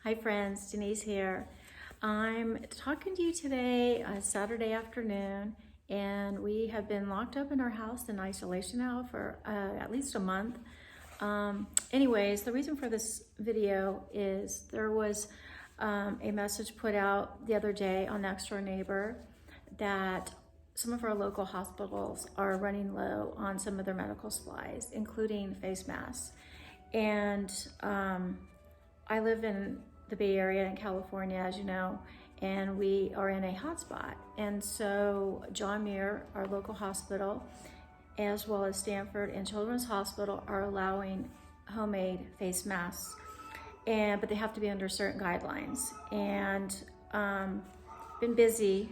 Hi friends, Denise here. I'm talking to you today, Saturday afternoon, and we have been locked up in our house in isolation now for at least a month. Anyways, the reason for this video is there was a message put out the other day on Next Door Neighbor that some of our local hospitals are running low on some of their medical supplies, including face masks. And I live in the Bay Area in California, as you know, and we are in a hotspot. And so John Muir, our local hospital, as well as Stanford and Children's Hospital are allowing homemade face masks, but they have to be under certain guidelines. And been busy,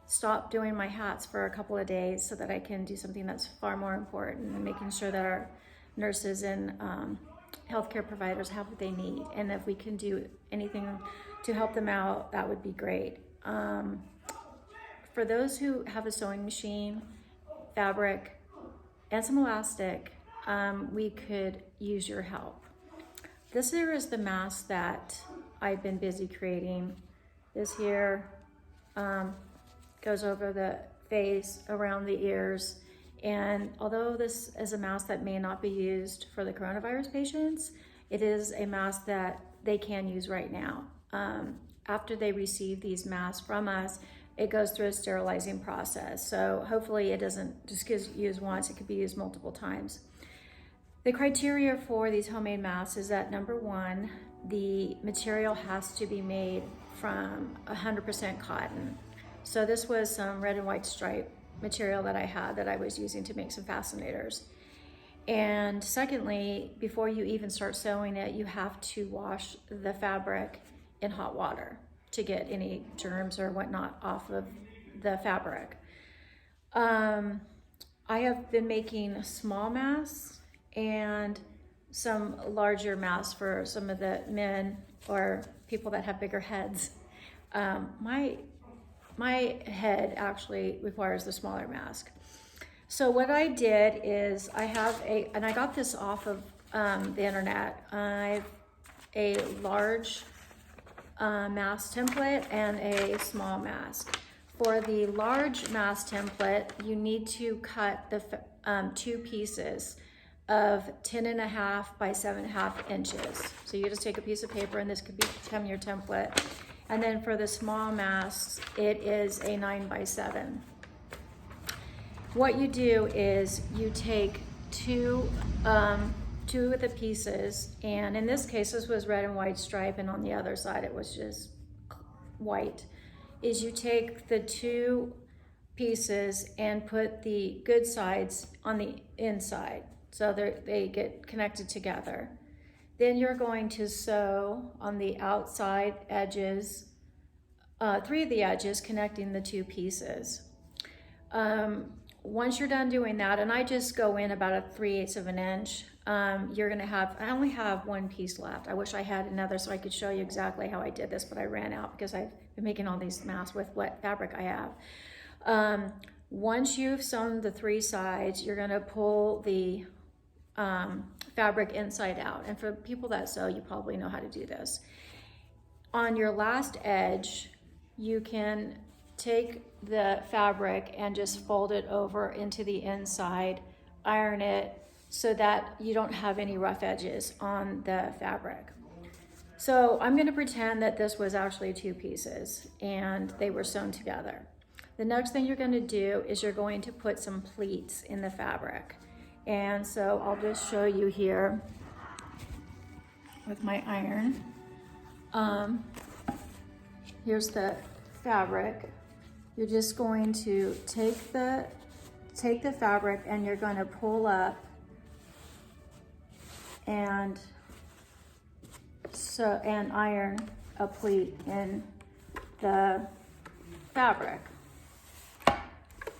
stopped doing my hats for a couple of days so that I can do something that's far more important and making sure that our nurses and healthcare providers have what they need. And if we can do anything to help them out, that would be great. For those who have a sewing machine, fabric, and some elastic, we could use your help. This here is the mask that I've been busy creating. This here goes over the face, around the ears. And although this is a mask that may not be used for the coronavirus patients, it is a mask that they can use right now. After they receive these masks from us, it goes through a sterilizing process. So hopefully it doesn't just get used once, it could be used multiple times. The criteria for these homemade masks is that number one, the material has to be made from 100% cotton. So this was some red and white stripe material that I had that I was using to make some fascinators. And secondly, before you even start sewing it, you have to wash the fabric in hot water to get any germs or whatnot off of the fabric. I have been making small masks and some larger masks for some of the men or people that have bigger heads. My head actually requires the smaller mask. So what I did is I have and I got this off of the internet. I have a large mask template and a small mask. For the large mask template, you need to cut the two pieces of 10.5 by 7.5 inches. So you just take a piece of paper, and this could become your template. And then for the small masks, it is a 9 by 7. What you do is you take two of the pieces, and in this case, this was red and white stripe, and on the other side, it was just white, is you take the two pieces and put the good sides on the inside, so they get connected together. Then you're going to sew on the outside edges, 3 of the edges connecting the two pieces. Once you're done doing that, and I just go in about a 3/8 of an inch, you're gonna have, I only have one piece left. I wish I had another so I could show you exactly how I did this, but I ran out because I've been making all these masks with what fabric I have. Once you've sewn the 3 sides, you're gonna pull the fabric inside out. And for people that sew, you probably know how to do this. On your last edge, you can take the fabric and just fold it over into the inside, iron it so that you don't have any rough edges on the fabric. So I'm gonna pretend that this was actually 2 pieces and they were sewn together. The next thing you're gonna do is you're going to put some pleats in the fabric. And so I'll just show you here with my iron. Here's the fabric. You're just going to take the fabric and you're going to pull up and iron a pleat in the fabric.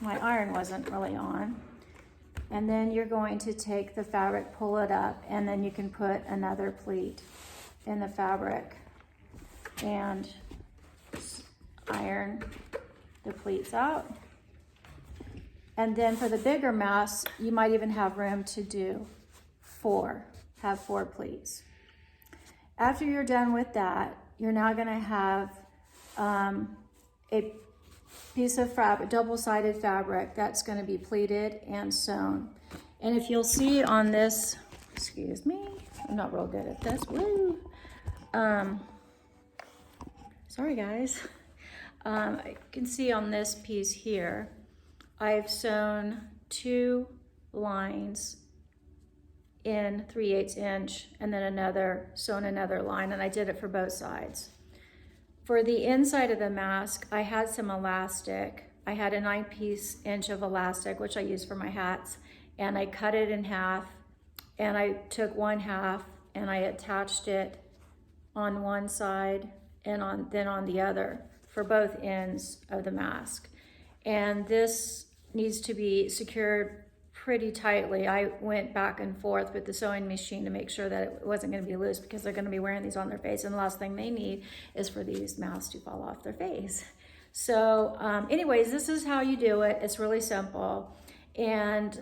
My iron wasn't really on. And then you're going to take the fabric, pull it up, and then you can put another pleat in the fabric and iron the pleats out. And then for the bigger masks, you might even have room to do 4 pleats. After you're done with that, you're now gonna have a piece of fabric, double-sided fabric that's gonna be pleated and sewn. And if you'll see on this, excuse me, I'm not real good at this, woo. Sorry guys. I can see on this piece here, I've sewn 2 lines in 3/8 inch and then sewn another line, and I did it for both sides. For the inside of the mask, I had some elastic. I had a 9-inch of elastic, which I use for my hats, and I cut it in half, and I took 1/2 and I attached it on one side and then on the other for both ends of the mask. And this needs to be secured pretty tightly. I went back and forth with the sewing machine to make sure that it wasn't going to be loose, because they're going to be wearing these on their face, and the last thing they need is for these masks to fall off their face. So anyways, this is how you do it. It's really simple. And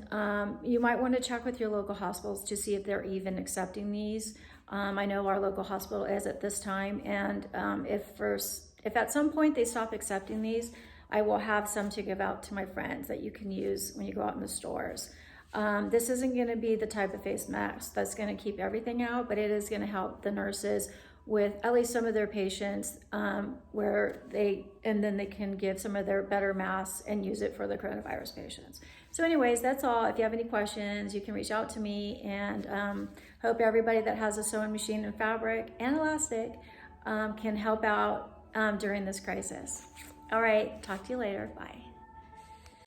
you might want to check with your local hospitals to see if they're even accepting these. I know our local hospital is at this time, and if at some point they stop accepting these, I will have some to give out to my friends that you can use when you go out in the stores. This isn't going to be the type of face mask that's going to keep everything out, but it is going to help the nurses with at least some of their patients, and then they can give some of their better masks and use it for the coronavirus patients. So anyways, that's all. If you have any questions, you can reach out to me, and hope everybody that has a sewing machine and fabric and elastic can help out during this crisis. All right, talk to you later. Bye.